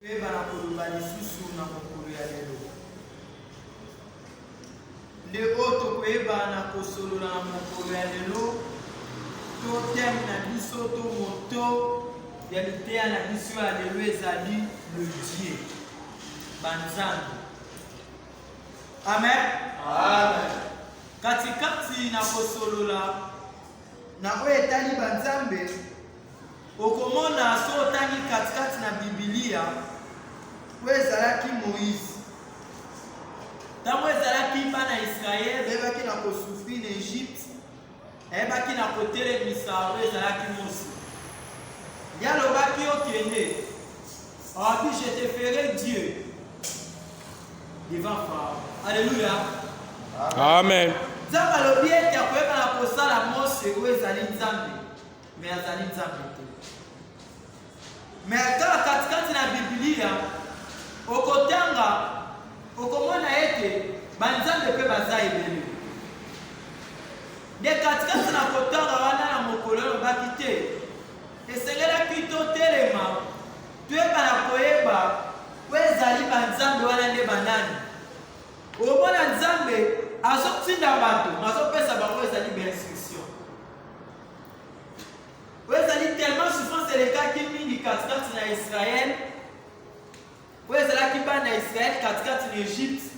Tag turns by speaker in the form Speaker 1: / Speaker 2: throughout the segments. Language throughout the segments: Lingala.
Speaker 1: Eba na koloba lisusu na mokolo ya lelo. Leo tokoyeba na kosolola na mokolo ya lelo to teme na biso to moto ya liteya na biso ya lelo ezali le Dieu banzambe. Amen.
Speaker 2: Amen.
Speaker 1: Katikati na kosolola na oyo etali banzambe okomona so otangi katikati na Biblia oyo ezalaki Moïse. Ntango ezalaki bana Israel bayebaki na kosufri na Egypte, ayebaki na kotelemisa oyo ezalaki Mose. Ye alobaki okende awabi je te ferai Dieu devant Pharaon. Alléluia.
Speaker 2: Amen.
Speaker 1: Nzambe alobi ete akoyeba na kosala Mose oyo ezali Nzambe, me azali Nzambe te. Me kaka katikati na Biblia okotanga okomona ete banzambe mpe baza ebele. Nde katikati na kotanga wana na mokolo olobaki te esengelaki totelema toyeba na koyeba oyo ezali banzambe wana nde banani. Omona Nzambe azotinda bato azopesa bango ezali beinstruction oyo ezali tellement souffrance elekaki mingi katikati na Israel oyo ezalaki bana Israel katikati na Egypte,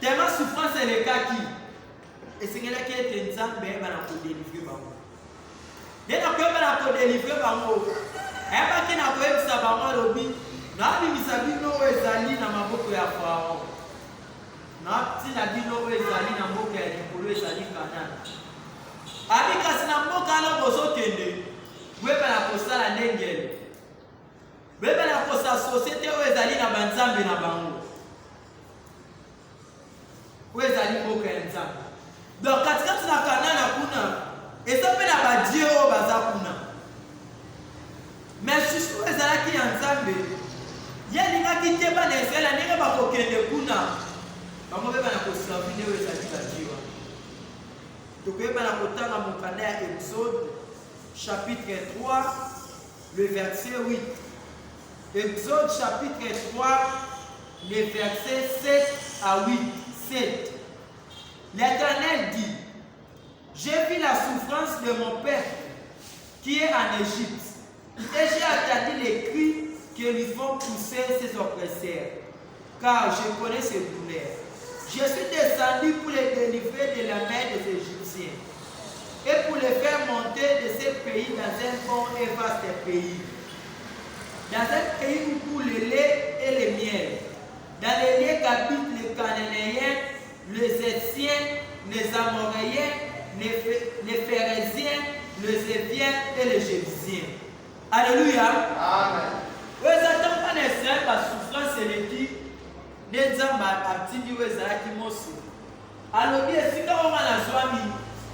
Speaker 1: tellement souffrance elekaki esengelaki ete Nzambe ayeba na kodelivre bango. Nde na koyeba na kodelivre bango ayebaki na koyebisa bango alobi naabimisa bino oyo ezali na maboko ya Pharaon, natina bino oyo ezali na mboka ya likolo ezali Kanana. Abi kasi na mboka wana bozokende boyeba na kosala ndengele, boyeba na kosala société oyo ezali na banzambe na bango oyo ezali mboka ya Nzambe. Donc katikati na Kanana kuna eza mpe na badie oyo baza kuna, mais susu oyo ezalaki ya Nzambe ye alingaki te bana Israele ndenge bakokende kuna bango beba na koservi nde oyo ezali badie wana. Tokoyeba na kotanga mokanda ya Exode chapitre 3 le verset 8. Exode chapitre 3 le verset 7 à 8. 7. L'Éternel dit: j'ai vu la souffrance de mon peuple qui est en Égypte, et j'ai entendu les cris que lui font pousser ses oppresseurs, car je connais ses douleurs. Je suis descendu pour les délivrer de la main des Égyptiens et pour les faire monter de ce pays dans un bon et vaste pays, dans un pays où coule le lait et le miel, dans les lieux qu'habitent les Cananéens, les Héthiens, les Amoréens, les Phéréziens, les Éviens et les Jébusiens. Alléluia.
Speaker 2: Amen.
Speaker 1: Vous attendez pas Israël par souffrance et l'équipe. Nzambe atindi oyo ezalaki Mose alobi esika oyo nazwami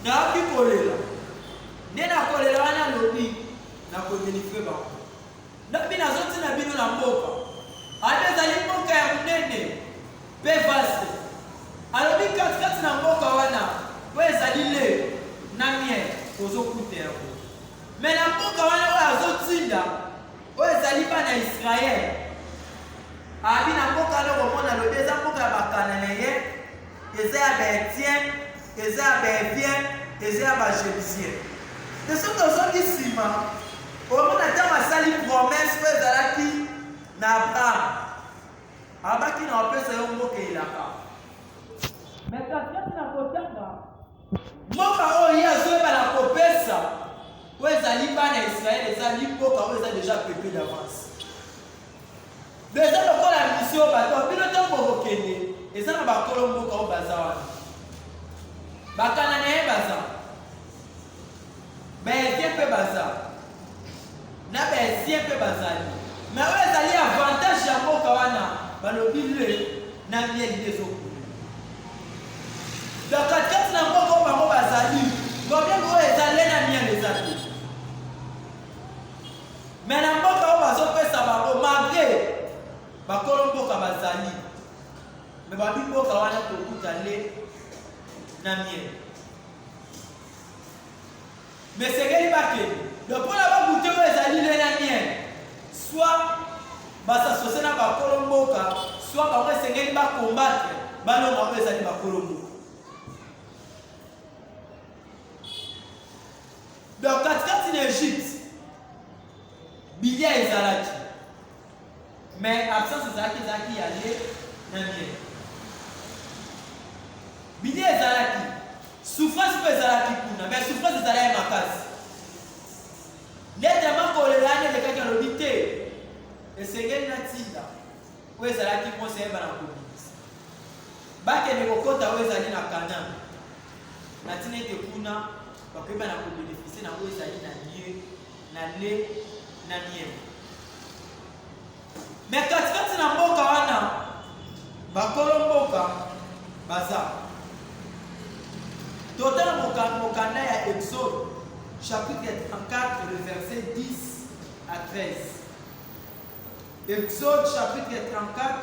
Speaker 1: nayoki kolela nde nakolela wana alobi nakodelivre bango nabi nazotina bino na mboka ade ezali mboka ya monene mpe vaste. Alobi katikati na mboka wana oyo ezali le na miel ozokuta yango, me na mboka wana oyo azotinda oyo ezali bana Israel abi na mboka wana komona lobi eza mboka ya Bakananéen, eza ya Bahétien, eza ya Baévien, eza ya Bajébusien. De soki ozongi nsima omona ntango asali promese oyo ezalaki na Abraham abaki na opesa yo mboka elaka. Me katikati na kotanga mboka oyo ye azoyeba na kopesa oyo ezali bana Israel ezali mboka oyo eza déjà peuplé d'avance. Eza lokola mission bato bino ntango bokokende eza na bakolo mboka oyo baza wana Bakananéen baza, Bahétien mpe baza na Bahétien mpe bazali, me oyo ezali avantage ya mboka wana balobi le na mieli nde ezokuna. Donc katikati na mboka oyo bango bazali bobengo oyo eza le na mieli eza te, me na mboka oyo bazopesa bango malgré bakolo mboka bazali me babi mboka wana tokuta le na miel. Me segeli bakende donc mpona bakute oyo ezali le na miel soit basasose na bakolo mboka soit bango esengeli bacombattre balonga oyo ezali bakolo mboka. Donc katikati na Égypte bilia ezalaki mais absence ezalaki ya lait na miel. Bilia ezalaki souffrance mpe ezalaki kuna mais souffrance ezalaki makasi. Nde makolela ane elekaki alobi te esengeli na ntinda oyo ezalaki mwasi yeba na kobimisa bakende kokota oyo ezali na Kanaan na ntina ete kuna bakoyeba na kobenefisie na oyo ezali na lait na miel. Mais katikati na mboka wana bakolo mboka baza totala mokanda ya Exode chapitre 34 le verset 10 à 13. Exode chapitre 34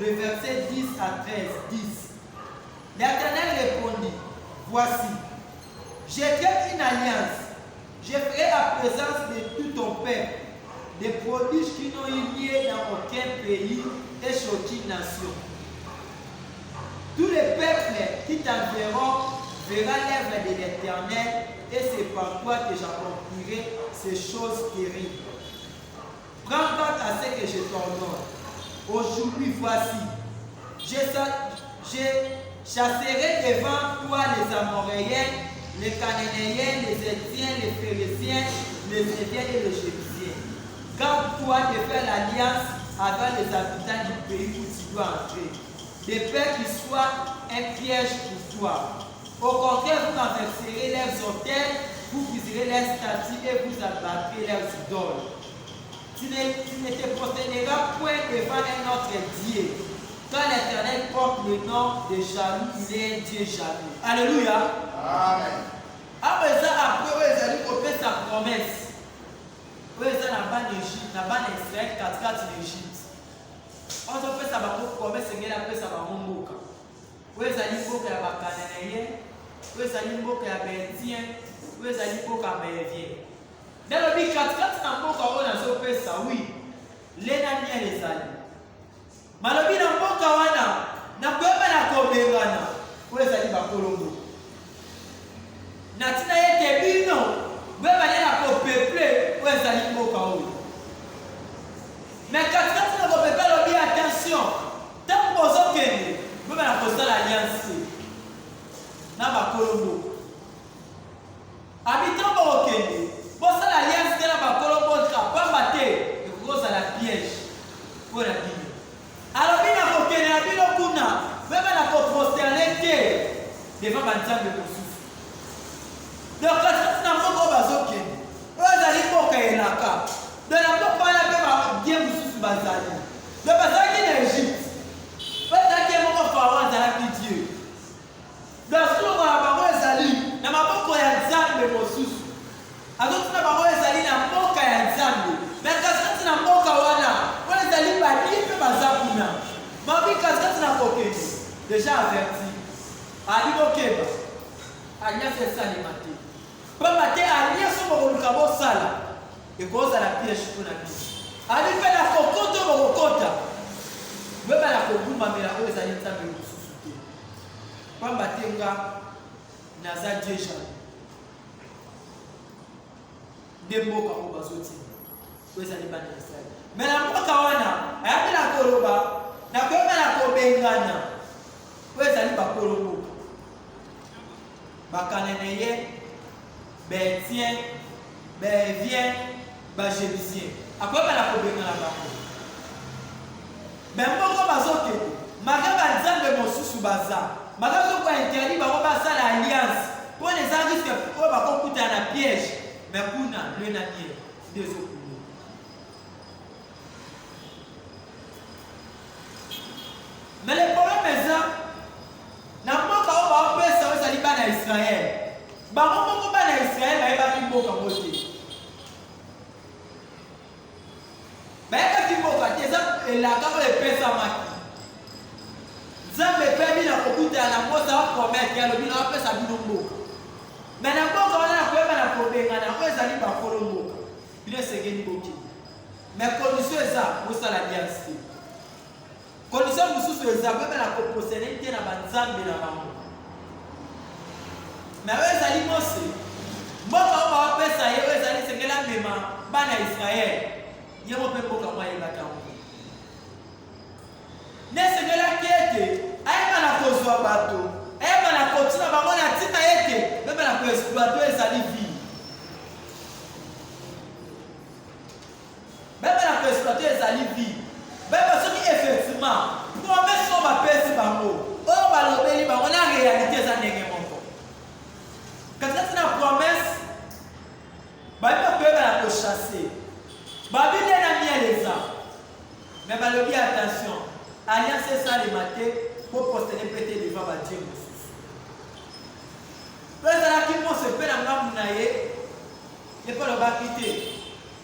Speaker 1: le verset 10 à 13 10. L'Éternel répondit, voici, j'ai fait une alliance, je ferai la présence de tout ton peuple, des prodiges qui n'ont eu lieu dans aucun pays et chez aucune nation. Tous les peuples qui t'enverront verront l'œuvre de l'Éternel, et c'est par toi que j'accomplirai ces choses terribles. Prends garde à ce que je t'ordonne. Aujourd'hui, voici, je chasserai devant toi les Amoréens, les Cananéens, les Héthiens, les Phéréziens, les Héviens et les Jébusiens. Garde-toi de faire l'alliance avec les habitants du pays où tu dois entrer, de peur qu'ils soient un piège pour toi. Au contraire, vous renverserez leurs hôtels, vous briserez leurs statues et vous abattrez leurs idoles. Tu ne te prosterneras point devant un autre Dieu. Quand l'Éternel porte le nom de jaloux, il est un Dieu jaloux. Alléluia.
Speaker 2: Amen.
Speaker 1: Après, ils allaient faire sa promesse. Ils allaient dans l'Égypte, dans l'Israël, 4 l'Égypte. On a fait sa promesse, c'est qu'il a fait sa promesse. Ils allaient faire la Cananéen, ils allaient faire les Héthiens, ils allaient faire les Héviens. Dans le but 4 na mboka oyo nazopesa oui lena miel ezali malobi na mboka wana nakoyeba na kobengana oyo ezali bakolo mboka na ntina ete bino boyebane na kopeuple oyo ezali mboka oyo. Mais katikati na kopeuple alobi attention ntango bozokende boyeba na kosala alliance te na bakolo mboka abi ntango bokende bosala alliance te na bakolo mboka pamba te ekozala piège mpo na bino. alobi na kokende na bino kuna boyeba na koprosterne te devant banzambe mosusu. Donc katikati na mboka oyo bazokende oyo ezali mboka elaka do na mboka wana mpe babie mosusu bazali do bazalaki na Égypte oyo ezalaki moko faro azalaki Dieu. Donc soloko na bango ezali na maboko ya nzambe mosusu azotina bango ezali na mboka ya nzambe. Mais katikati na mboka wana oyo ezali babie mpe baza kuna babi katikati na kokende déjà averti ali bokeba alliance esalema te pamba te alliance oyo bokoluka bosala ekozala piège mpo na bino. ali mpe na kokota oyo bokokota boyeba na kogumbamela oyo ezali nzambe mosusu te pamba te nga naza Dieu jaloux. Nde mboka oyo bazotina oyo ezali bana ya Israele. Mais na mboka wana ayabi na koloba nakoyeba na kobengana oyo ezali bakolo mboka Bacananéen, Héthien, Hévien, Jébusien. Akoyeba na kobengana bango. Mais moko bazokende makeba nzambe mosusu baza makazo kwa interdit bango basala alliance mpo na eza risque oyo bakokutana na piège. Mais kuna le na miel nde ezokulu. Mais le problème eza na mboka oyo baopesa oyo ezali bana ya Israele bango moko bana ya Israele bayebaki mboka ngo te. bayebaki mboka te eza elaka oyo epesamaki nzambe epebi na kokutana na mposa bapromete alobi na bapesa bino mboka. Mais na mboka wana na koyeba na kobengana oyo ezali bakolo mboka bino esengeli bokende Mais condition est ça, pour ça l'alliance. Condition mosusu eza pe na ko posséder te na banzambe na bango. Mais eux ezali mose. Mboka ba pesa ye eux ezali sengela mema bana Israël. Ye mo pe mboka mwa yebaka ngo. Ne sengela kiete ayeba na kozwa bato. Ayeba na kotina bango na tina yete pe na ko exploiter ezali vie. Même la exploiter ezali vie. Même ceux qui effectivement promesse on va pèse bango. On va l'obéir bango na réalité ça ndenge moko. Quand c'est une promesse, ba pas peur à chasser. Ba bien na mia les ans. Mais ba le bien attention. Alliance c'est ça les matés pour poster péter devant ba Dieu. Parce que qui mo se fait na ngamunaye. Il faut le ba quitter.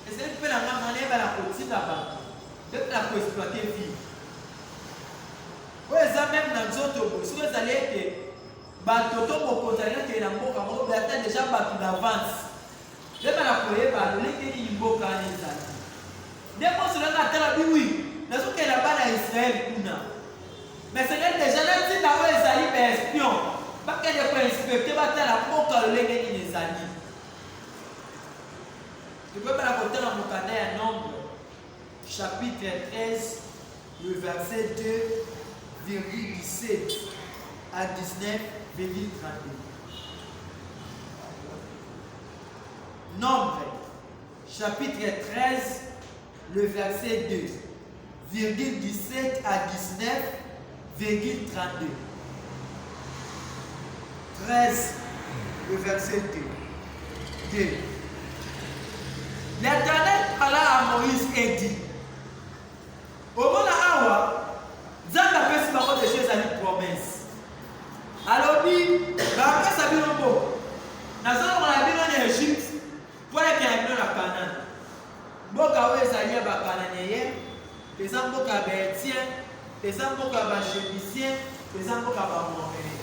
Speaker 1: Et c'est que la maman est la petite là-bas. Depuis la pour exploiter vie. Oui, ça même dans d'autres mots. Si vous allez être batoto pour contenir que la mboka, vous avez déjà battu d'avance. Je vais la courir par le lait qui est mboka en Israël. Des fois, sur la terre, oui, mais ce qu'elle a pas dans Israël, mais c'est déjà là, si tu as un espion, pas qu'elle ait inspecté, la mboka le lait qui est Israël. Tu peux me raconter dans mon cadet un nombre, chapitre 13, le verset 2,17 à 19,32. Nombre, chapitre 13, le verset 2,17 à 19,32. 13, le verset 2. L'Éternel parla à Moïse et dit, au moment où Zan a fait ce de choses à une promesse. Alors, il va faire sa vie en beau. Dans un moment, on a vu en Égypte, pour aller à Canaan. Boka où Esaïe va Cananéen, les Amboka Bétien, les Amboka Bachébicien, les Amboka Bamoréen.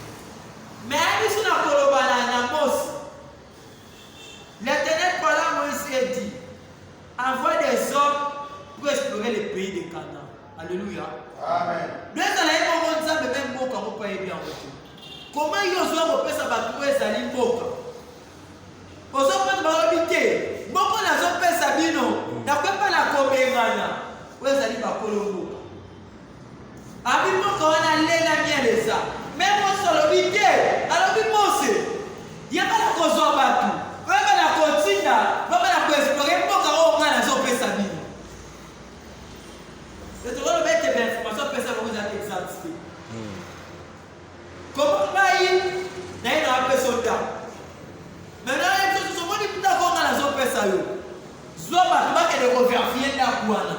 Speaker 1: Mais il y a un Kolobana Namos. L'Éternel parla à Moïse et dit, envoie des hommes pour explorer le pays de Canaan. Alléluia.
Speaker 2: Amen.
Speaker 1: Comment ils ont fait ça pour trouver ça limboka? Aux hommes de Barabité, beaucoup n'a pas fait ça bino, n'a pas la comémana. Où est-ce qu'il va colombo? Abimo quand on a l'air bien de ça. Même on sur le bité, alors il pense. Il n'y a pas la cause en bateau. Il n'y a pas la continue. Il n'y a pas la explorer. Pourquoi on a fait ça bino? C'est trop le bête de l'information, personne ne vous a exalté. Comment va il y a un peu soldat? Maintenant, il y a un peu de temps qu'on a la zone personne. Soit pas que de reverfier la couane.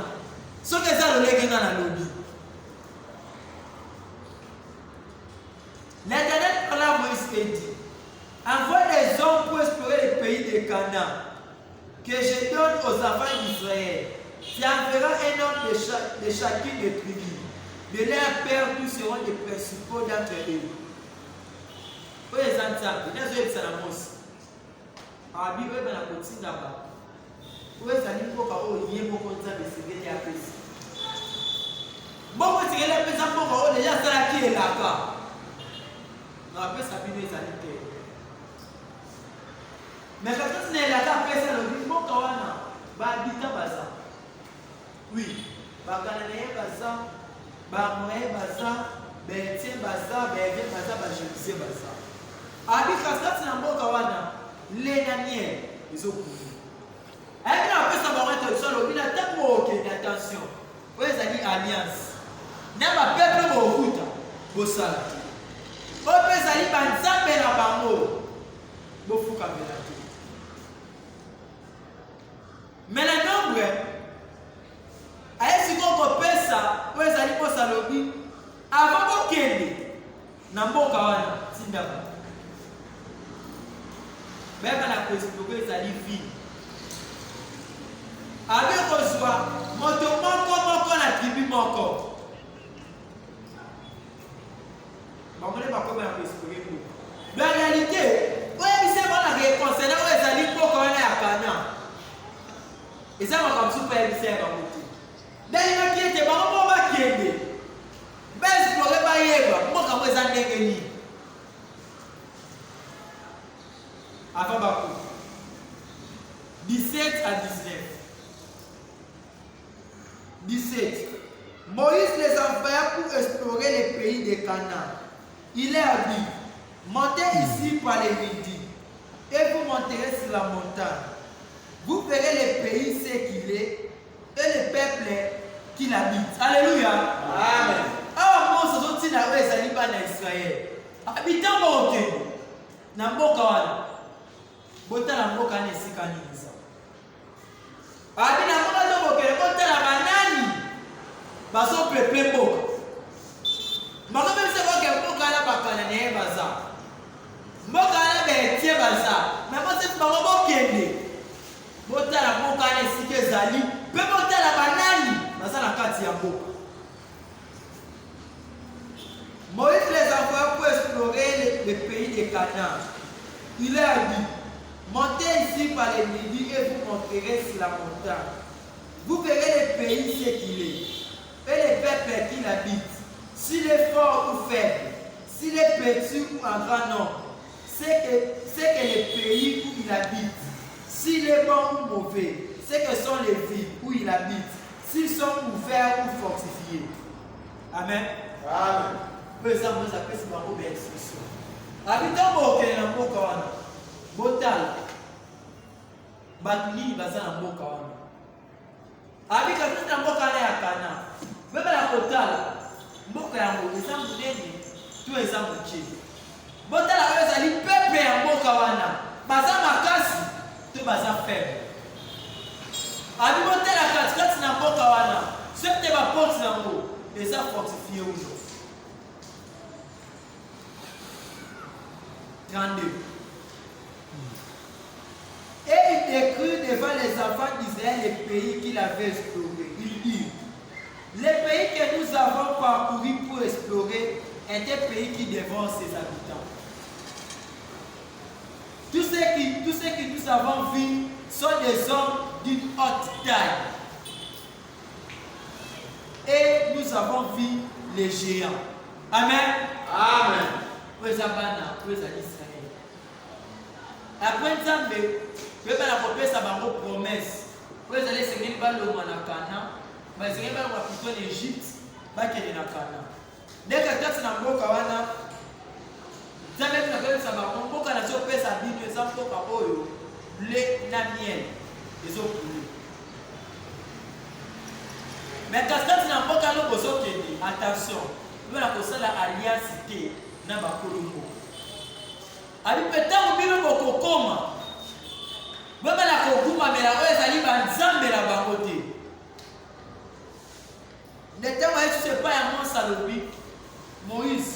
Speaker 1: Ce que ça le lègue dans la lobby. L'Éternel parla à Moïse et dit, envoie des hommes pour explorer le pays de Canaan, que je donne aux enfants d'Israël. Tu enverras un homme de chacune des tribus. De leur père, tous seront des principaux d'entre eux. Où est-ce que tu es la mosse? Ah, bien, où est-ce que tu es là-bas? Où est-ce que tu es là-bas? Bon, tu es là-bas, déjà, c'est qui est là-bas. On appelle ça bien les sanitaires. Mais quand tu es là-bas, après ça, le dit, bon, quand on a habitant bazar. Oui, Cananéen bazar, Moyen bazar, Bétien bazar, Bévien bazar, Bajébicien bazar. Abi quand tu es dans le Kawana, les derniers, ils ont couru. Et puis après ça, on va être seul, on a tant pour attention. Où est-ce qu'il y a alliance? N'a pas peuple pour route, pour ça. Où est-ce qu'il y a un zambé na bango, pour fou kabela. Mais le nombre, si on peut ça, où est-ce qu'il y a un salobi, avant qu'il y ait un Kawana, Tindaba. Même à la explorer, ça dit vie. Avec reçoit, moto manko la tribu manko. On ne va pas comment explorer nous. La réalité, oui, c'est bon la concernant où ça dit pour qu'on est à Canaan. Et ça va comme super émissaire à côté. D'ailleurs, qui était bon, qui est ben, je ne pourrais pas y aller. Moi, quand vous avez gagné. Avant Bakou. 17 à 19. 17. Moïse les envoya pour explorer les pays de Canaan. Il leur dit, montez ici par les midi, et vous monterez sur la montagne. Vous verrez les pays ce qu'il est, et le peuple qui l'habite. Alléluia.
Speaker 2: Amen.
Speaker 1: Ah, bon, ce sont ils n'avaient pas d'Israël. Habitant mon Dieu. Namboka. Bota la mboka ne sikaniza. Abi na mboka to bokele bota la banani. Baso pepe mboka. Mboka même se boke mboka la bakana ne baza. Mboka la be tie baza. Mais moi c'est pas bokende. Bota la mboka ne sike zali. Pe bota la banani. Baza na kati ya mboka. Moïse les envoya pour explorer le pays de Canaan. Il leur dit, montez ici par les midi et vous monterez sur la montagne. Vous verrez le pays ce qu'il est, et les peuples qui l'habitent, s'il est fort ou faible, s'il est petit ou en grand nombre, c'est que le pays où il habite, s'il est bon ou mauvais, c'est que sont les villes où il habite, s'ils sont ouverts ou fortifiés. Amen.
Speaker 2: Amen.
Speaker 1: Par exemple, vous appelez ce barreau d'expression. Habitant Boké, dans Bokawana, Botal, Batni, Bazan, Bokawana. Habitant tout dans Bokawana à Kana. Même la Botal, Bokawana, les gens vous donnent, tous les gens vous tuent. Botal a eu peuple en Bokawana. Bazan Makasi, tout Bazan faible. Habitant Botal a casse dans Bokawana. Ce qui est ma porte dans l'eau, les gens fortifiés aujourd'hui. 32. Et il décrit devant les enfants d'Israël les pays qu'il avait explorés. Il dit, les pays que nous avons parcourus pour explorer étaient pays qui dévorent ses habitants. Tous ceux que nous avons vus sont des hommes d'une haute taille. Et nous avons vu les géants. Amen.
Speaker 2: Amen.
Speaker 1: Après Nzambe, vous allez faire une promesse. Vous allez se mettre dans le Manakana, vous allez faire plutôt l'Égypte, vous allez faire Nakana. Dès que vous êtes dans le Mokawana, vous allez faire un peu de sa Bible, vous allez faire lait na miel, les autres. Mais quand vous êtes dans le Mokawana, vous allez faire attention, vous allez faire l'alliance. Na bakolongo abi peta mbilo bokokoma baba la kokuma mela ezali banzambe la bangote ndetama yesu se pa ya monsa lobi Moïse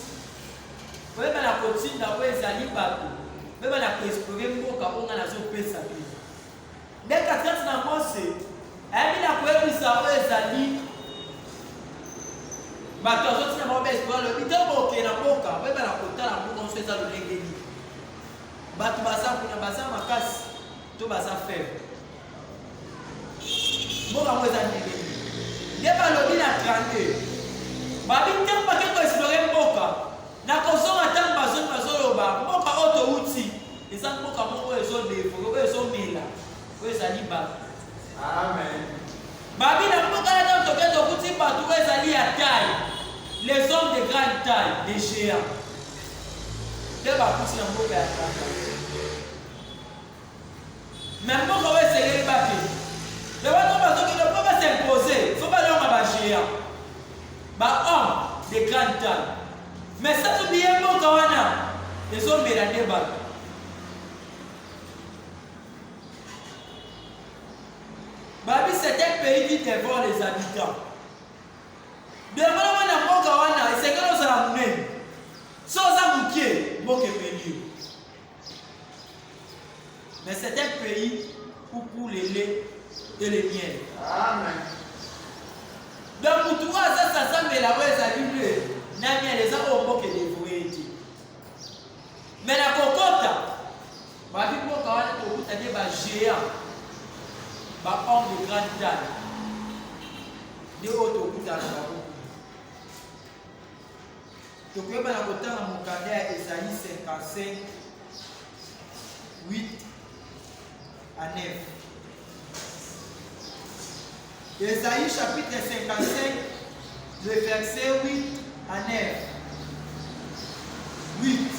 Speaker 1: baba la kotinda ezali bato baba la explorer mboka onga nazo pesa bi ndeka tatu na Mose abi la koebisa ezali bato azotina mobesi kwa lobi toboke na mboka beba na kotala mboka nso eza lolenge nini bato baza kuna baza makasi to baza faible mboka ngo eza ndenge nini nde balobi na 32 babi ntango bake koexplore mboka na kozonga ntango bazoloba mboka oyo touti eza mboka moko ezodevore oyo ezomela oyo ezali bato.
Speaker 2: Amen.
Speaker 1: Babi na mboka na ntango toke tokuti bato oyo ezali ya taille. Les hommes de grande taille, les géants. De bakousi na mboka ya kaka. Mais mboka oyo esengeli bake. Le bato bazoki ne peut pas s'imposer. Faut pas leur ba géant. Ba homme de grande taille. Mais ça tout bien mboka wana. Les hommes de la débat. Babi c'est un pays qui dévore les habitants. Demande na mboka wana esengeli ozala munene. So oza mukie mboka epeli. Mais c'est un pays où pour le lait et le miel.
Speaker 2: Amen.
Speaker 1: Donc mutu aza sasambela oyo ezali ble na miel eza oyo mboka edevoye ete. Mais na kokota babi mboka wana tokuta nde bagéant ba homme de grande tokoyeba na kotanga mokanda ya Esaïe 55 8 à 9. Esaïe chapitre 55, le verset 8 à 9. 8.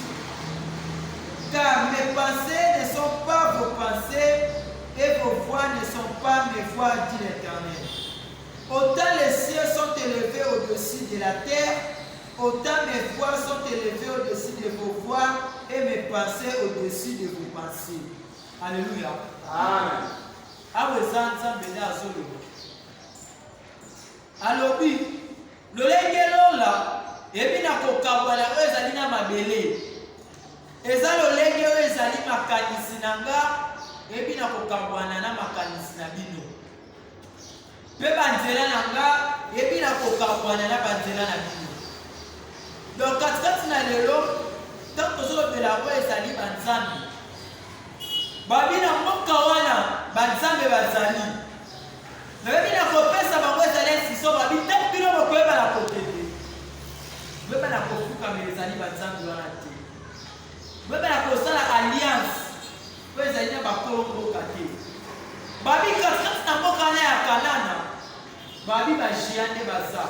Speaker 1: Car mes pensées ne sont pas vos pensées et vos voix ne sont pas mes voix, dit l'Éternel. Autant les cieux sont élevés au-dessus de la terre, autant mes voix sont élevées au-dessus de vos voix et mes pensées au-dessus de vos pensées. Alléluia.
Speaker 2: Amen.
Speaker 1: Alobi, lolenge lola, ebi na kokabwana oyo ezali na mabele. Eza lolenge oyo ezali makanisi na nga, ebi na kokabwana na makanisi na bino. Pe banzela na nga, ebi na kokabwana na banzela na bino. Donc katikati na lelo, tant tozolobela oyo ezali banzambe. Babi na mboka wana, banzambe bazali. Nabebi na kopesa bango ezali siso babi tant bino bokoyeba na kopete. Boyeba na kofuka me ezali banzambe wana te. Boyeba na kosala alliance oyo ezali na bakolo mboka te. Babi katikati na mboka wana ya Kanana, babi bajia nde baza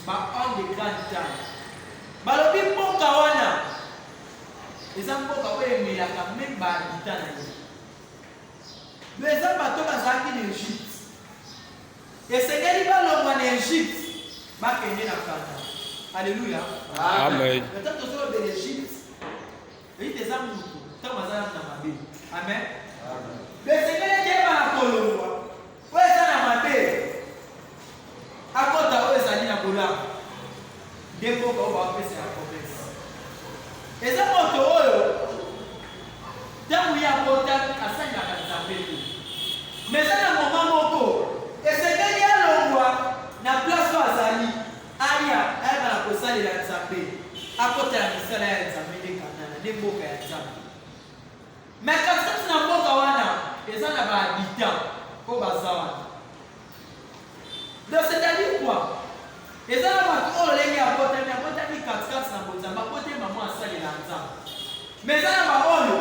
Speaker 1: ba-homme de grande taille. Balobi mboka wana eza mboka oyo emelaka meme bahabita na ye. Lo eza bato bazalaki na Egypte. Esengeli balongwa na Egypte bakende na Kana. Alléluia.
Speaker 2: Amen.
Speaker 1: Ntango tozolobela Egypte eyite eza mutu ntango bazalaki na mabe. Amen. Esengeli keba na kolongwa oyo eza na mabe akota oyo ezali na bolamo nde mboka oyo bapesa ya promese. Eza moto oyo ntango ye akota asalelaka nzambe te. Me eza na moma moko esengeli alongwa na place oyo azali aya ayeba na kosalela nzambe akotela misala ya nzambe nde Kanana nde mboka ya nzambe. Me katikati na mboka wana eza na bahabitant oyo baza wana. Donc c'est-à-dire quoi? Eza na bato oyo lenge abotami katikati na bonzambe abotami mamo asalela nzambe. Me eza na baoyo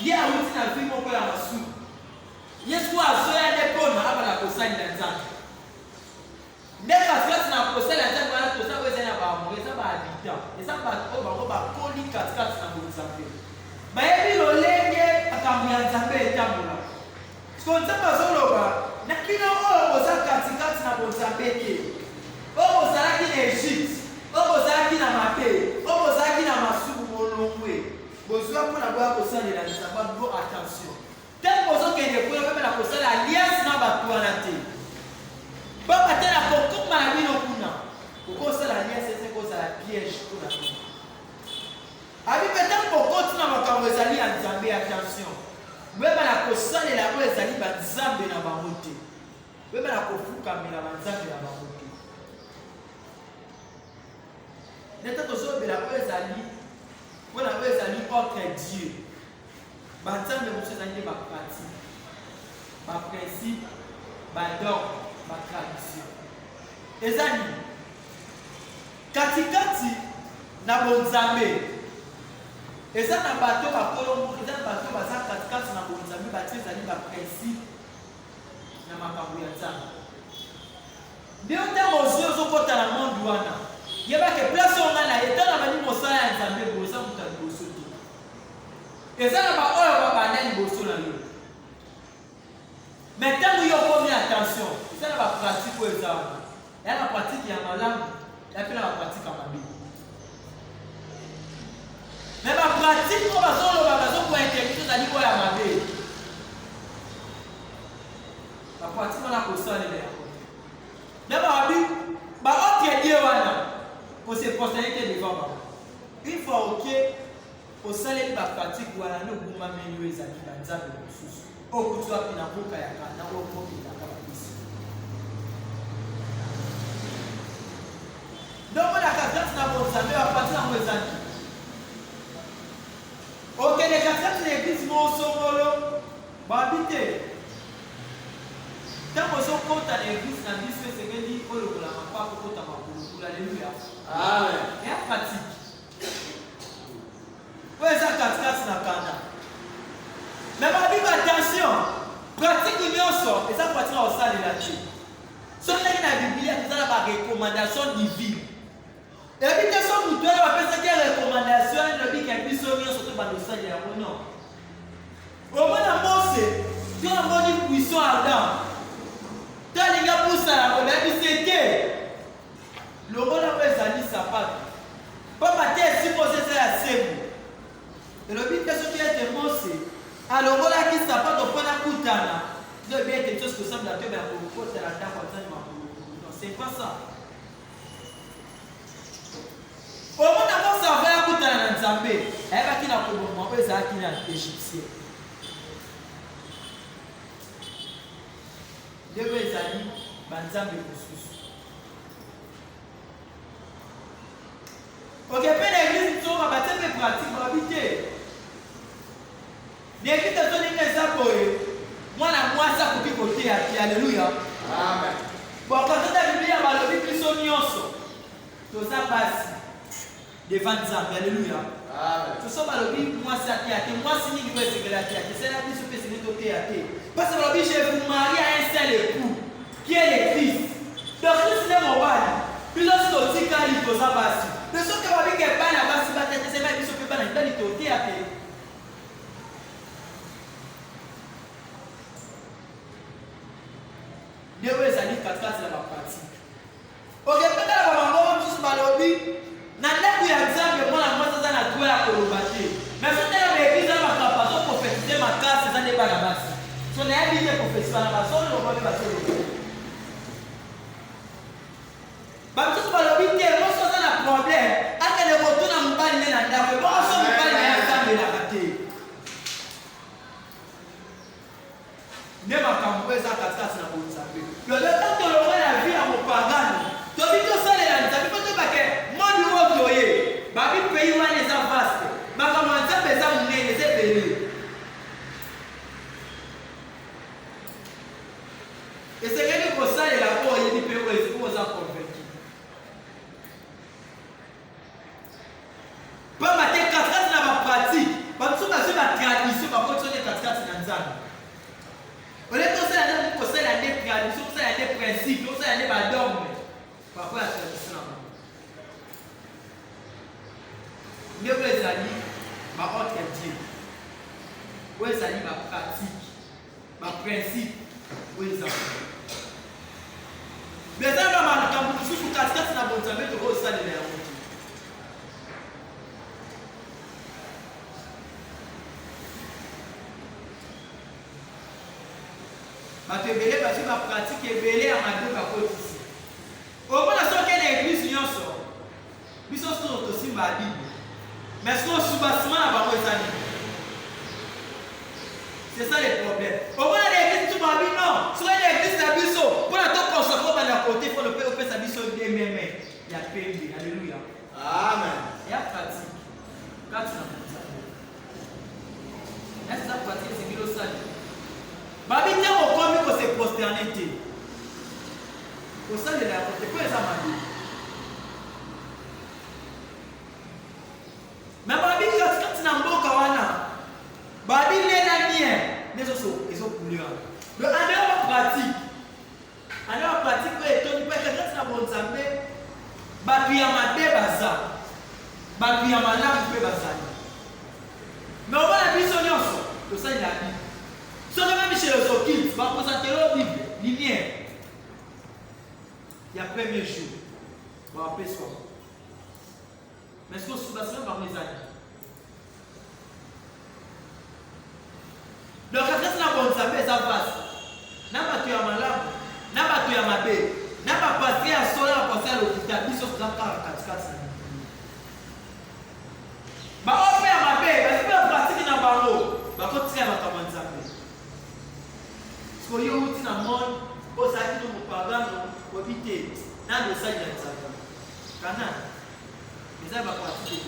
Speaker 1: ye awuti na vi moko ya masuku. Yesu azoya nde mpona abala kosalela nzambe. Nde katikati na kosalela nzambe wana toza oyo eza na baamo eza bahabitant. Eza bato oyo bango bakoli katikati na bonzambe. Bayebi lolenge makambo ya nzambe etambola. Siko nzambe azoloba na bino oyo boza katikati na bonzambe te. Oyo bozalaki na Egypte, oyo bozalaki na mabe, oyo bozalaki na masuku molongwe. Bozwa mpona boya kosalela nzambe bo attention. Tel bozokende kuna bebe na kosala alliance na bato wana te. Baba te na kokoma na bino kuna. Kokosala alliance ese kozala piège kuna bino. Abi peta kokoti na makambo ezali ya nzambe attention. Beba na kosalela oyo ezali banzambe na bango te. Beba na kofukamela banzambe na bango te. Neta tozobela oyo ezali mpona oyo ezali autre Dieu. Banzambe mosusu ezali nde bapratique, baprincipe, badogme, batradition. Eza nini? Katikati na bonzambe eza na bato bakolo, eza na bato baza katikati na bonzambe batie ezali baprincipe na makambo ya nzambe. Nde ntango ozwi ozokota na monde wana yebake place oyo nga na ye tala bali mosala ya nzambe boza moto ya liboso te. Eza na baoyo babanda liboso na yo. Me ntango yo okomi attention eza na bapratike oyo eza wana. Eya na pratike ya malamu ya mpe na bapratike ya mabe. Me bapratike oyo bazoloba bazokointerprete ezali oyo ya mabe. Bapratike wana kosalela yango. Me babi baotre die wana pour se prosterner devant moi. Une fois ok, au salaire de la pratique, voilà, nous pouvons m'amener les amis dans les ressources. Au bout de la pina pour Kayaka, n'a pas pour qu'il y a donc, on a quatre ans dans vos amis, on va partir dans vos amis. Ok, les quatre ans de l'église, mon solo, va habiter. Tant que son compte à l'église, la vie se fait ce qu'elle dit, oh, le la pas pour ta main, alléluia.
Speaker 2: Amen.
Speaker 1: Et en pratique. recommandation divine. Et puis, qu'est-ce que vous devez appeler cette recommandation? Le but qui est surtout dans le sang de non. Au moins, dans Mose, tu as un bon puissant Adam. Tu as les gars pour ça, on a dit c'était. Le rôle de Zali Sapat. Papa, tu es supposé faire la sème. Et le but, qu'est-ce qui est Mose? Alors, voilà qui Sapat, on prend la coutana. Tu dois bien quelque chose que ça me l'a fait, mais pour le la dame, non, c'est pas ça. Au moins, d'abord, ça va la coutana dans Zambé. Elle va qui n'a pas le moment, elle va qui n'a pas égyptien. Leo ezali banzambe mosusu. Ok, mpe na église biso batie mpe pratique babi te. L'église biso ndenge eza boye mwana mwasi akoki koteya te. Alleluya.
Speaker 2: Amen.
Speaker 1: Bon, kotota biblia balobi biso nyonso toza basi devant nzambe. Alleluya.
Speaker 2: Amen.
Speaker 1: Soso balobi mwasi ateya te. Mwasi nini po esengeli ateya te. Sela biso mpe esengeli toteya te. Parce que balobi je vous marie à un seul époux qui est le Christ. Donc Christ est mon bal. Puis lorsque tu dis qu'il faut ça basi. De ce que babi ke bana basi batete c'est même biso pe bana ndali toteya te. Leo ezali katikati na bapratique. Ok, peut-être la maman tous balobi na ndako ya Nzambe mwana mwasi aza na droit ya koloba te. Mais soki na baeglise na bakapa azoprophétise makasi eza nde bana basi. So nayebi te prophétise bana basi oyo loba mpe basoloba. Bamisusu balobi te moso aza na problème akende kotuna mobali nde na ndako ebongo so mobali na ye asambelaka te. Nde makambo eza katikati na bonzambe. Lelo tanto longo na vie ya mopagani tobi tosalela nzambe po tobake monde oyo toye babi pays wana eza vaste makambo ya nzambe eza monene eza ebele. Esengeli kosalela po oyebi mpe oyo esiko oza convaincu. Pamba te katikati na bapratique bamisu bazwi batradition bakoti so nde katikati na nzambe. Ole tosala nde kosala nde tradition kosala nde principe kosala nde badogme parfois ya tradition na bango. Nde oyo ezali baordre dieu oyo ezali bapratique baprincipe oyo ezali. Mais eza na makambo mosusu katikati na bonzambe tokosalela yango te. Bato ebele bazwi bapratique ebele ya mabe bakotisi. Omona soki na église nyonso biso soki tosimba ya bible mais soki osubasima na bango eza nini? C'est ça le problème. Omona na église tu babi non soki na église na biso mpona tokonsakro bana kote fo lope opesa biso dememe ya pembe. Alleluya.
Speaker 2: Amen.
Speaker 1: Ya pratique kati na bonzambe. Eza pratique ezengeli osali babi te okomi kose prosterner te kosalela yango te po eza mabe. Me babi katikati na mboka wana babi lela nie nde ezokule wana. Le ane wa pratique oyo etoni mpe katikati na bonzambe bato ya mabe baza bato ya malamu mpe bazali. Me omona biso nyonso tosalela bible. Soki même chez les occultes, va présenter la Bible, lumière. Il y a premier jour. On va appeler soi. Mais ce qu'on se passe par mes amis. Donc, quand on a bon saber, ça passe. N'a pas tué à malade, n'a pas tué à ma belle, n'a pas passé à sola, à passer à l'hôpital, puis sur la carte 4. Bah, on fait à ma belle, parce que la pratique dans le barreau, bah, quand tu es à ma commande, ça fait. Parce que yo uti na monde osaki no mopagano obite na dosali ya nzambe kana eza bapratique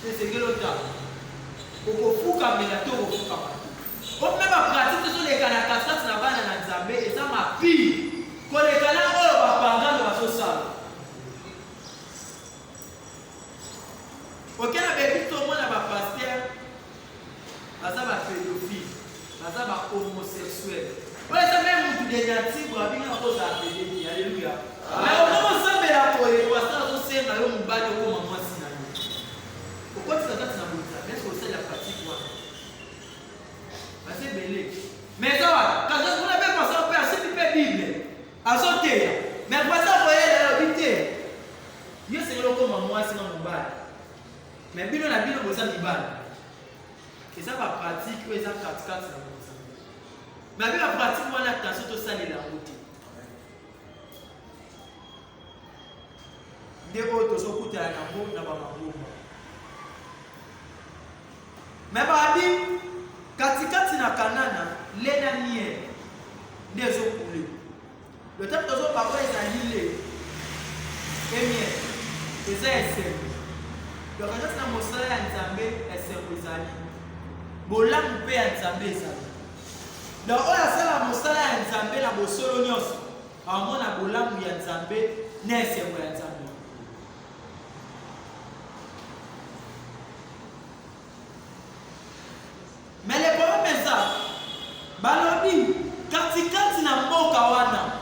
Speaker 1: de esengeli ota okofuka mbela to okofuka bato ope bapratique tozoleka na katikati na bana na nzambe eza mapire koleka na oyo bapagano bazosala. oke na bebi tomona bapaster baza bapédophile baza ba homosexuel. Voilà ça même tout dénatif pour abinga cause à pédophilie. Alléluia. Mais mwasi na mobali. Mais bino na bino boza mibali. Eza ba pratique ou eza 4-4 na boza. Mais avec la pratique wana attention to ça la route. Ndeko tozo kutana na bo na ba mabomba. Mais babi katikati na kanana lena nie ndezo kule. Le temps tozo papa ezali le premier eza SM. Donc quand na mosala ya Nzambe SM ezali. Bolamu pe ya Nzambe ezali. Donc oya sala mosala ya Nzambe na bosolo nyonso. Amona bolamu ya Nzambe na SM ya Nzambe. Mais le problème est ça. Balobi katikati na mboka wana.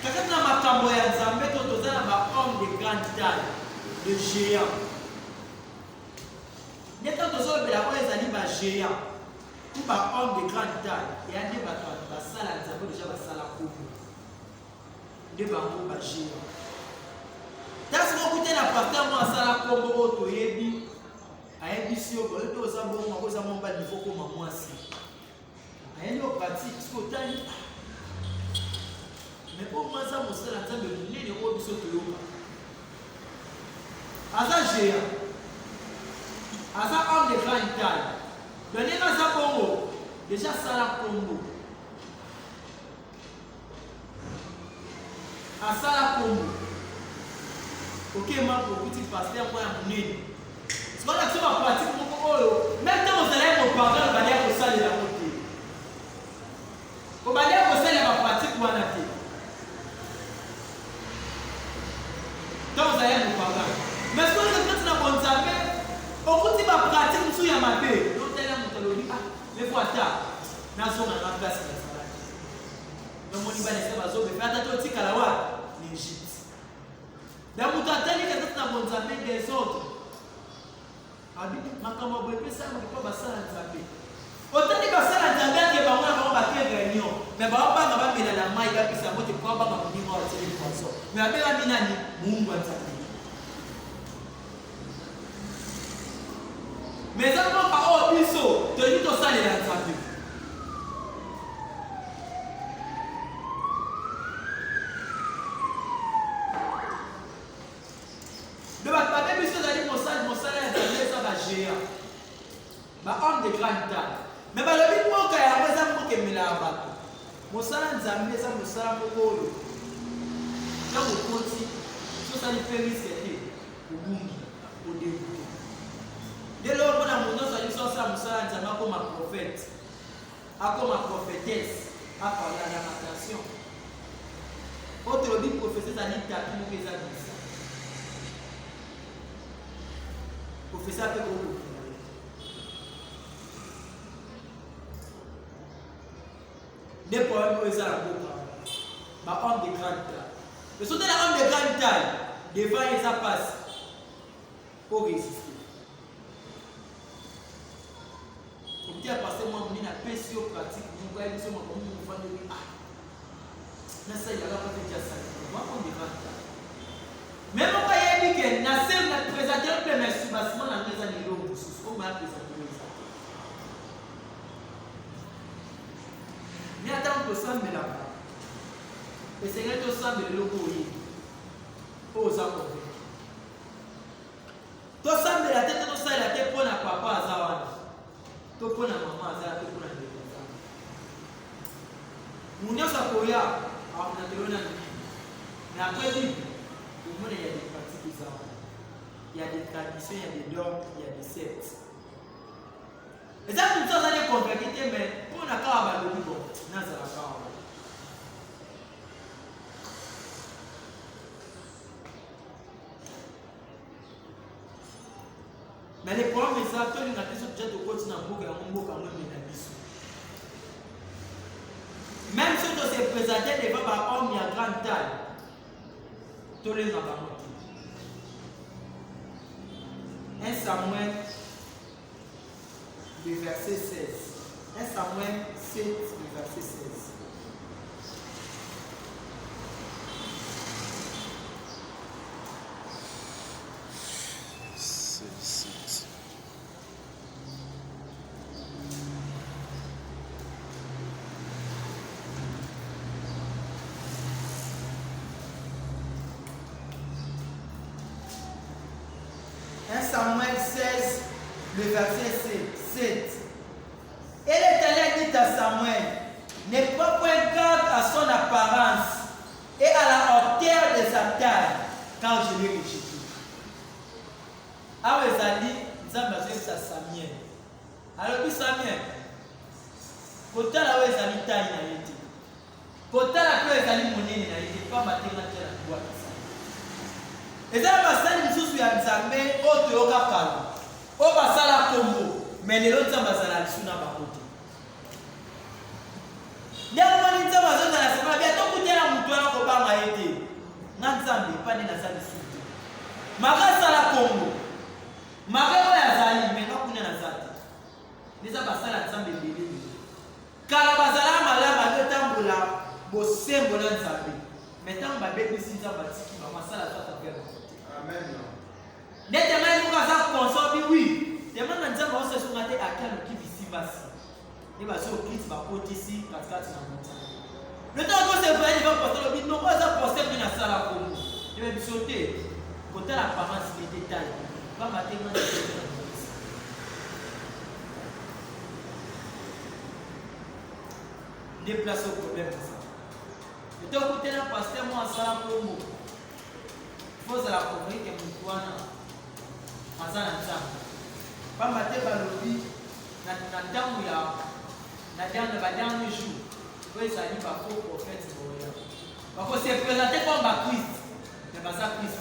Speaker 1: Katikati na makambo ya Nzambe tozana ba homme de grande taille, de géant. N'étant tozo bela ko ezali ba géant. Ou ba homme de grande taille. Et ande ba sala Nzambe déjà ba sala kobo. De ba ngo ba géant. Tasi ko kuté na pasteur mo sala kobo oto yebi. Ayebi si obo to za bo mo ko za mo ba niveau ko mamwasi. Ayebi o pratique ce ko tani. Mais pour moi ça mo sala Nzambe munene ko biso to yoka. Aza géant. Aza homme de grande taille. Donnez à sa Congo. Déjà ça la Congo. À ça la Congo. Ok, moi pour petit pasteur moi à munene. C'est pas l'action à pratique mon Congo. Maintenant vous allez me parler de manière que ça les a monté. Au manière que ça les a pratique ou en athée. Quand vous allez me parler. Mais ce que vous faites dans votre Nzambe, au côté de la pratique, vous avez ma paix. Donc, vous allez me mais voilà, nous sommes dans la place de la salade. Donc, on y va laisser ma zone, mais attendez, on dit qu'à la fois, l'Égypte. Donc, vous attendez que vous avez votre Nzambe des autres. Habitez, ma camarade, vous pouvez ça, vous pouvez pas ça dans Nzambe. Autant de passer dans Nzambe, il y a pas mal de réunions. Mais pas mal de la maille, il y a plus de temps, il y a pas mal de temps, il y a poisson. Mais avec la minani, Mungu Nzambe. Mais ça ne pas au biso, de lui tout ça les Nzambe. De votre papier, biso d'aller mon salaire Nzambe ça va géant. Ba homme de grande taille. Mais ba le bit mo kaya ba za mo ke mila bato. Mo salaire Nzambe ça mo salaire mo ko. Quand vous continuez, tout ça lui fait risquer au bungi, au début. Dès lors qu'on a mon nom, ça dit ça, Moussa Nzambe comme ma prophète, comme ma prophétesse, à parler à la natation. Autre dit prophétesse, ça dit tapis, nous les a dit ça. Professeur peut beaucoup. Des problèmes, ils ont la boca. Ma homme de grande taille. Mais si on a un homme de grande taille, devant ils ça passe pour résister. Comme tu as passé moi, on a péché aux pratiques, on va aller sur mon famille, on va dire ah, mais ça il y a pas de dire ça. Moi on est grande taille. Même on va y aller que Nasser n'a présenté un peu mais subasement dans les années longues, on m'a présenté ça. Mais attends que ça me là-bas. Et c'est que ça me le logo aux accords. Tout ça me la tête, tout ça la tête pour la papa Azawana. Tout pour la maman Azawana, tout pour la maman. Nous n'y a pas de quoi, on a de l'honneur. Mais après, il y a des pratiques Azawana. Il y a des traditions, il y a des dogmes, il y a des sectes. Et ça, tout ça, ça est complexité, mais pour la carte, on a bon, non, ça va pas. Mais les problèmes, c'est que nous avons déjà de continuer à bouger un mot quand même. Même si on s'est présenté devant un homme à grande taille, tous les gens vont monter. 1 Samuel, le verset 16. 1 Samuel 7, le verset 16. 1 Samuel 16, le verset 7. Et l'Éternel dit à Samuel, ne prends point garde à son apparence et à la hauteur de sa taille, car je l'ai rejeté. Alors Ezali, Nzambe azokisa Samuel. Alors puis Samuel, kotala oyo ezali taille na ye te. Kotala mpe ezali monene na ye te, pamba te nga te na kubwaka sa. Ezali basali mosusu ya Nzambe oyo toyoka kala, oyo basala kombo, mais lelo Nzambe azala lisu na bango te. Ndenge moni Nzambe azozala sema bia tokutela motu wana kobanga ye te. Nga Nzambe epane naza lisu te. Maka asala kombo, maka oyo azali, mais nga kuna naza te. Neza basala Nzambe ebele. Kala bazala malama totambola bosembo na Nzambe. Mais ntango babebisi Nzambe atiki bamasala to atapia bango te.
Speaker 2: Amen.
Speaker 1: Nete mai muka za konsobi oui. Demande na Nzambe osesunga te akia loki bisibasi. Ne baso Christ bakotisi katikati na moto. Le temps que c'est vrai, il va porter le but, non pas ça poster bien à ça la comme. Il va sauter. Côté l'apparence des détails. Va mater dans les détails. Déplacer au problème de ça. Le temps que tu es là, pasteur, moi, ça la comme. Il faut se la couvrir que mon toit n'a. En ça, n'a pas. Pas mater par le but. N'a pas où il y a. N'a pas dernier jour. Oui, ça dit pas faux prophète. Parce que c'est présenté comme Christ. Mais pas ça Christ.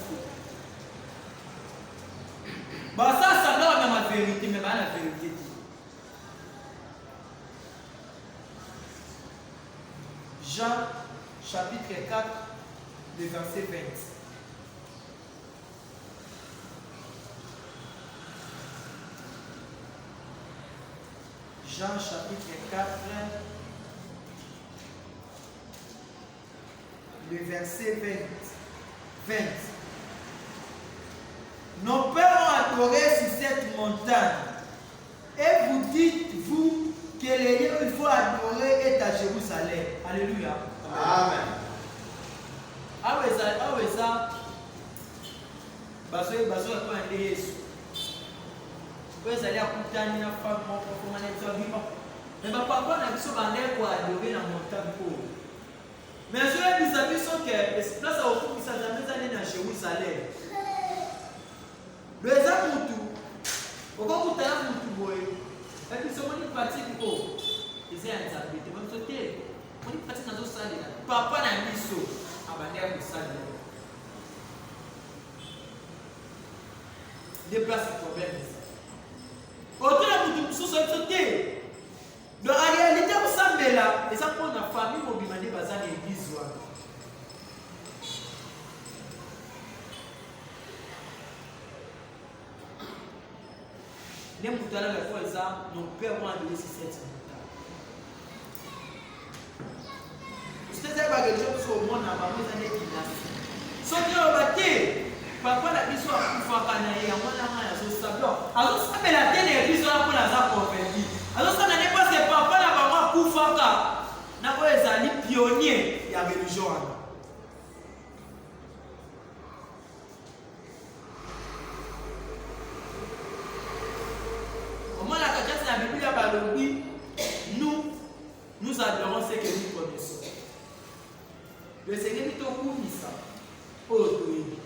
Speaker 1: Bah ça doit même la vérité, mais pas la vérité. Jean chapitre 4, le verset 20. Jean chapitre 4, le verset 20. Nos pères ont adoré sur cette montagne. Et vous dites, vous, que le lieu où il faut adorer est à Jérusalem. Alléluia.
Speaker 2: Amen.
Speaker 1: Ah oui, ça. Baso ya kwa ande Yesu. Kwa zali akutani na femme moko foma na tso bima. Mais papa na biso bande kwa adorer na montagne ko. Mais je vais vous aviser que place au fond ça jamais allé dans Jérusalem. Le exemple tout. Pourquoi vous t'as tout boy? Et puis ce qu'on pratique ko. C'est un sabbat. Tu vas sauter. On pratique dans ça là. Papa na biso abande ko ça là. Déplace le problème. Autour de tout sous sauter. Donc en réalité, vous savez là, et ça pour la famille, vous demandez pas ça l'église. Les moutons là, les fois, ça, nos pères vont adouer sur cette montagne. Vous savez pas que les gens sont au monde, à ma maison, les dynasties. Sauf que le bâti, parfois la vie soit plus forte qu'un aïe, à moi, la main, à ce sabot. Alors, ça fait la télé, l'église là pour la convertir. Alors ça n'est pas que papa na maman kufaka na ko ezali pionnier ya religion wana. Au moins la katasi na Bible ya balobi nous adorons ce que nous connaissons. Le Seigneur dit au kumisa otoyi.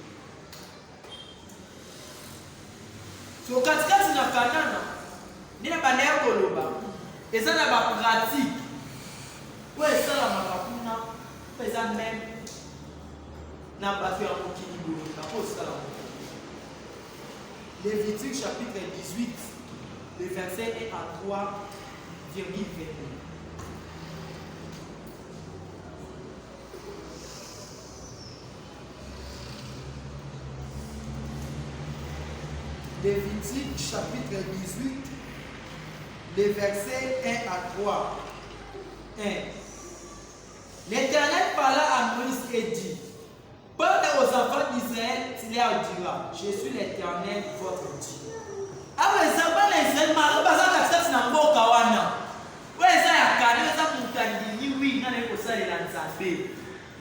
Speaker 1: So katikati na kanana nina bana ya koloba eza na ba pratique po esala makakuna po eza même na bato ya mokili boye na po esala mokili. Lévitique chapitre 18 le verset 1 à 3,22. Lévitique chapitre 18 les versets 1 à 3. 1. L'Éternel parla à Moïse et dit: parle aux enfants d'Israël, tu leur diras: je suis l'Éternel, votre Dieu. Ah, les enfants d'Israël, ma basa kaksasi na mboka wana. Ouais, ça ya kane, ça mutandi oui, nana ko sala la Nzambe.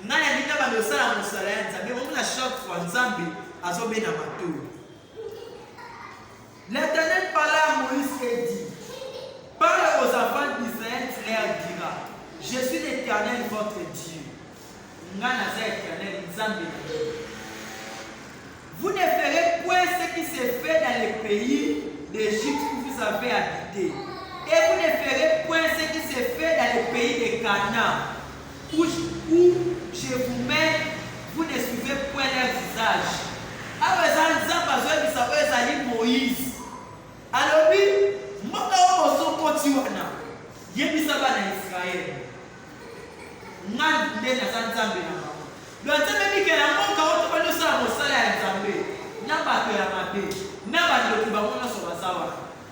Speaker 1: Nana ndika ba ndo sala musala ya Nzambe, on na chaque fois Nzambe azobe na matoi. L'Éternel parla à Moïse et dit, parle aux enfants d'Israël, tu leur diras, je suis l'Éternel votre Dieu. Vous ne ferez point ce qui s'est fait dans les pays d'Égypte où vous avez habité. Et vous ne ferez point ce qui s'est fait dans les pays de Canaan où je vous mets, vous ne suivez point leurs usages. Alors, Moïse. Alors, oui, moi, je suis Israël. Nande na Nzambe na bango. Le Nzambe bike na mboka oto bano sala mosala ya Nzambe. Na bato ya mabe. Na bandoki bango nyonso bazawa.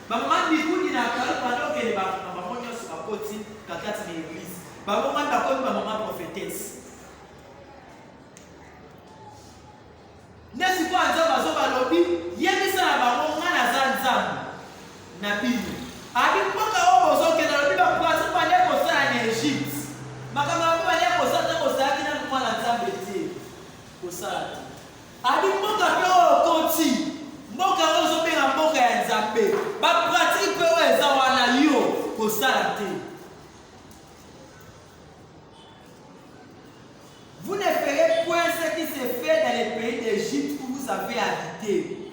Speaker 1: Bamama bikuni na kalo bandoke ne bango nyonso bakoti kakati na église. Bango mwana bakomi bamama prophétesse. Nesi kwa Nzambe azoba lobi yebisa na bango ngana za Nzambe na bino. Abi mboka oyo bozokenda lobi bakwasa bande kosala na Égypte. Makambo banya kosala kosala na mwana Nzambe te kosala te abi mboka pe okoti mboka ozo benga mboka ya Nzambe ba pratique pe o eza wana yo kosala te. Vous ne ferez point ce qui s'est fait dans les pays d'Égypte où vous avez habité.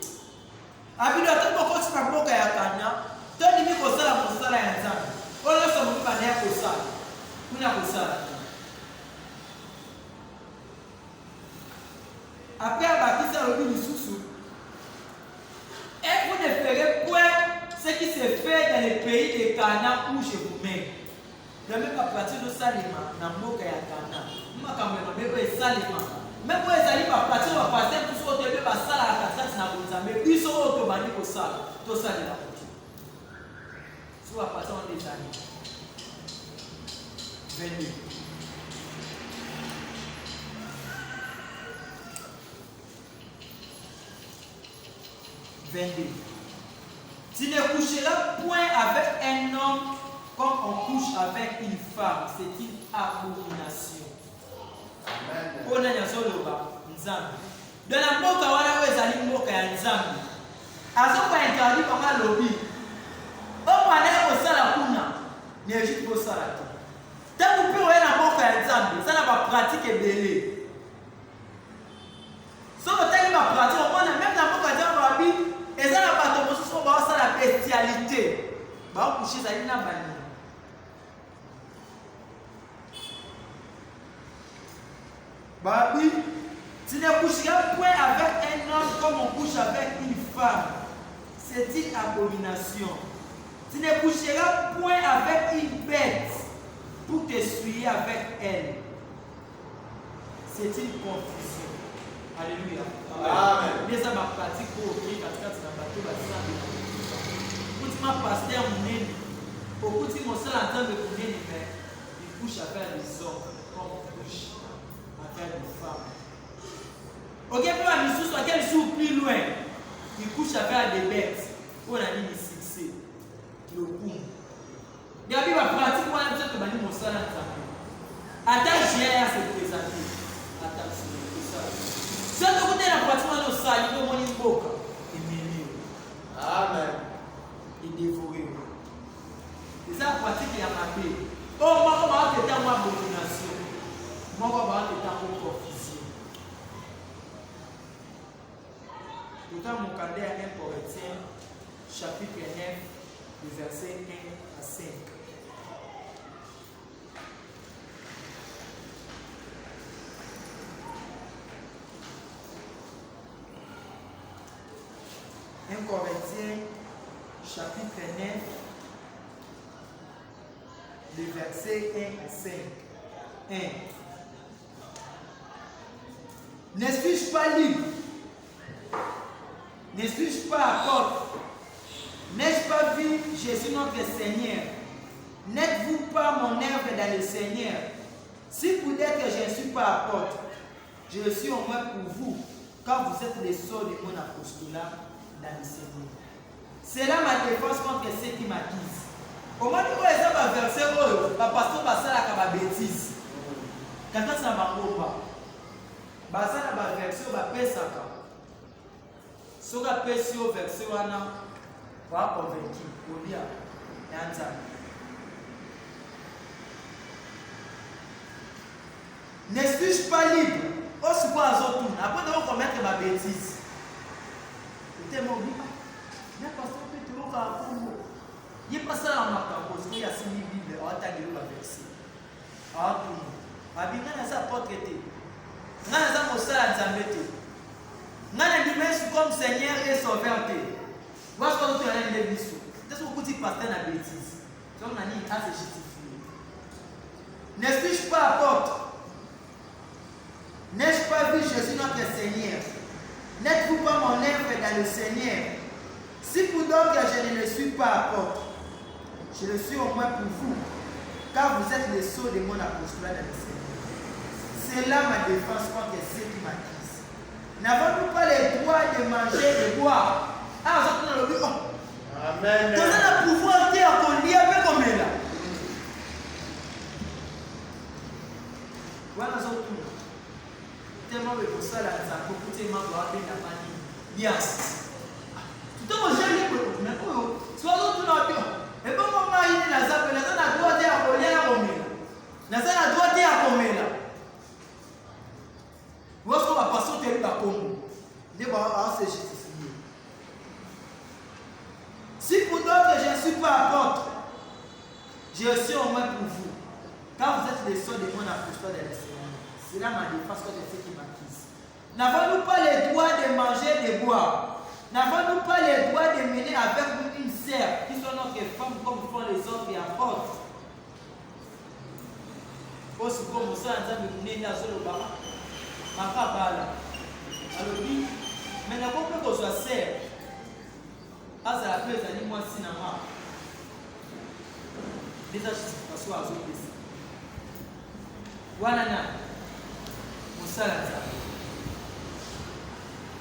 Speaker 1: Abi do to bokoti na mboka ya Kana to ni kosala kosala ya Nzambe ono so mu bana ya kosala. Après Abakisa le Lisusu, et vous ne ferez point ce qui s'est fait dans les pays de Canaan où je vous mets. Ne même pas partir de Salima, dans Moka et Canaan. Je ne vais pas Salima. Même pour les alliés, partir de passer tout ce que tu veux, ça la catastrophe n'a pas mais puis ce que tu vas dire pour ça, tout ça de la route. Si vous passez en détail. 22. Tu ne coucheras point avec un homme comme on couche avec une femme. C'est une abomination. On a un seul Nzambe. De la mboka wana wezali mboka ya Nzambe. Azoka interdit par ma lobby. O mwana kosala kuna. N'Égypte kosala. Tant que vous avez la mort à Nzambe, ça n'a pas pratique belé. Sauf que tu as pratique, on a même la mort à Nzambe, et ça n'a pas de position, ça la bestialité. Bah, on couche ça, il n'a pas de. Bah, oui, tu ne coucheras point avec un homme comme on couche avec une femme. C'est une abomination. Tu ne coucheras point avec une bête pour t'essuyer avec elle. C'est une confusion. Alléluia.
Speaker 2: Amen.
Speaker 1: Mais ça m'a pratique pour ouvrir parce que ça m'a battu la salle. Quand tu m'as pasteur Mouneni, beaucoup de mon seul entend de Mouneni, mais il couche avec les hommes comme on couche avec les femmes. Ok, pour la mission, soit qu'elle joue plus loin, il couche avec des bêtes. On a dit le succès, le coup. Il y a bien la pratique pour la mission que mon seul entend. Attends, j'ai à se présenter. Attends, c'est ça. Si on côté la pratique, on a ça, il faut mon boca. Et mêler.
Speaker 2: Amen.
Speaker 1: Et dévorer. C'est ça la pratique qui a marqué. Oh, moi, on va être en abomination. Moi, on va être en confusion. Pourtant, mon cadet a 1 Corinthiens, chapitre 9, les versets 1 à 5. Corinthiens, chapitre 9, les versets 1 à 5. 1. Ne suis-je pas libre? Ne suis-je pas apôtre? N'ai-je pas vu Jésus notre Seigneur? N'êtes-vous pas mon œuvre dans le Seigneur? Si peut-être que je ne suis pas apôtre, je le suis au moins pour vous, car vous êtes les sceaux de mon apostolat dans le Seigneur. C'est là ma défense contre ceux qui m'accusent. Au moment où ils ont un verset, le pasteur va faire la bêtise. Quand ça ne va pas, basa na ba verset ba pesa ka soka pesi o verset wana Wa convaincu. Olia. Yanza. Ne suis-je pas libre? Aussi quoi à tout. Après de commettre ma bêtise. Tu t'es mobile. Mais parce que tu es toujours à Congo. Il n'est pas ça à ma cause. Il y a 6 000 Bibles. On a tagé le verset. Ah, tout le monde. Abinga na sa porte était. Nga na sa mosala nzambe te. Nga na dimension comme Seigneur et Sauveur te. Parce que tu as une biso. C'est ce que tu pasteur na bêtise. Donc na ni a se justifier. Ne suis-je pas apôtre? N'ai-je pas vu Jésus notre Seigneur? N'êtes-vous pas mon œuvre dans le Seigneur? Si pour d'autres je ne le suis pas apôtre, je le suis au moins pour vous, car vous êtes le sceau de mon apostolat dans le Seigneur. C'est là ma défense contre ceux qui m'accusent. N'avons-nous pas le droit de manger et de boire? Ah, vous êtes dans le but.
Speaker 2: Amen.
Speaker 1: Vous avez le pouvoir de dire qu'on lit avec comme là. Voilà, ça tout. Tellement de ça là, ça beaucoup tellement doit bien la famille. Yes. Tout le monde j'ai les mais oh, soit tout dans bien. Et bon maman il na za pela na droit de akolia na komela. Na za na droit de akomela. Lorsqu'on va passer au territoire Congo, les va se justifier. Si pour d'autres je ne suis pas apôtre, je suis au moins pour vous, car vous êtes les seuls de mon apostolat de Seigneur. C'est là ma défense contre ceux qui m'accusent. N'avons-nous pas le droit de manger et de boire? N'avons-nous pas le droit de mener avec nous une sœur qui soit notre femme comme font les autres et apôtres? Aussi comme ça, nous avons mené à Zolobara. Ma papa là. Alors oui, mais n'a pas que soit sœur. Ah, ça a fait des années moi cinéma. Déjà, je suis pas sûr à Zolobara. Voilà, Moussala.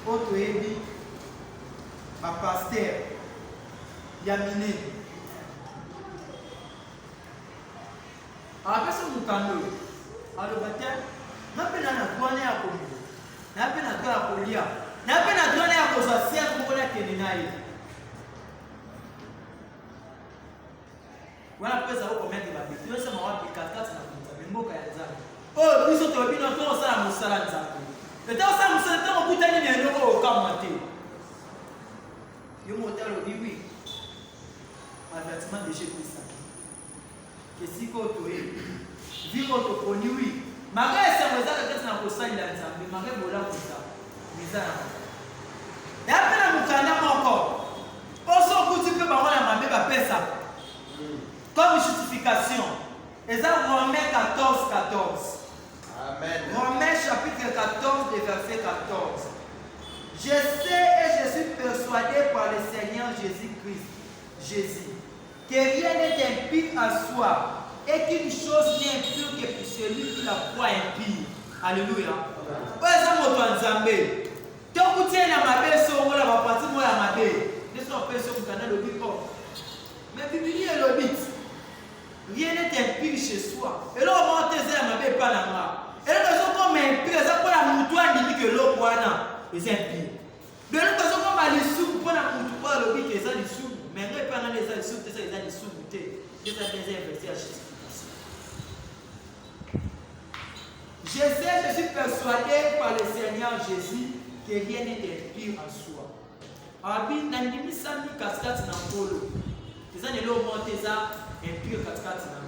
Speaker 1: Autre ébi. Ma pasteur, Yamine. Après ce moukando, alors bataille, n'a pas na douane à communiquer, n'a pas na douane à colia, n'a pas na douane à cause de ça pour la kenenaï. Voilà pourquoi ça va commettre des bêtises. Tu veux ça m'avoir des 4 na compta, mais mboka ya nzambe. Oh, biso to bino to ça musala nzambe. Le temps ça musala to kutani ni ndoko okamate. Yo moteur le dit oui. Avertissement de chez Christ. Que si koto e vi koto koni oui. Maga esa mweza kati na kosali la nzambe, maga bola kosa. Mizana. Ya pena mukanda moko. Oso kuti pe ba wana mabe ba pesa. Comme justification. Eza Romains 14.
Speaker 2: Amen.
Speaker 1: Romains chapitre 14 verset 14. Je sais et je suis persuadé par le Seigneur Jésus, que rien n'est impur à soi et qu'une chose n'est impure que pour celui qui la croit impure. Alléluia. Par exemple, au Nzambe, tant que tu es dans ma belle sur la partie de ma belle, laisse moi faire sur le canal de Bible. Mais Bible est le bit. Rien n'est impur chez soi. Et là, on va te dire ma belle pas la main. Et là, nous sommes impurs, ça pour la moutoine dit que l'eau boana. C'est impur. De l'autre façon, comme à l'issue, pour la moutoine, le bit, c'est l'issue. Mais nous, pendant les issues, c'est ça, les issues, c'est ça, les investis à justification. Je sais, je suis persuadé par le Seigneur Jésus que rien n'est impur en soi. Abi, nandimi sami kaskati na polo. C'est ça, les lots montés ça, impur kaskati na.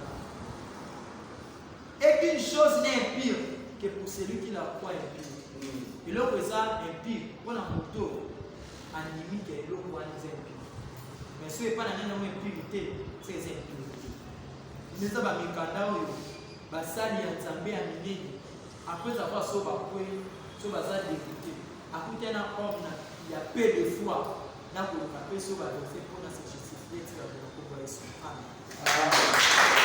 Speaker 1: Et qu'une chose n'est impure que pour celui qui la croit impure. Et l'autre ça impure pour la moto, animi que l'autre voit les impurs. Mais ce n'est pas la même impurité, c'est impurité. Mais ça va me cancer, basali ya nzambe ya minene. Après avoir sauvé après, sauvé ça dégoûté. Après un homme il y a peu de foi, n'a pas le capé sauvé c'est pour se justifier, tu vas voir comment ils sont. Amen.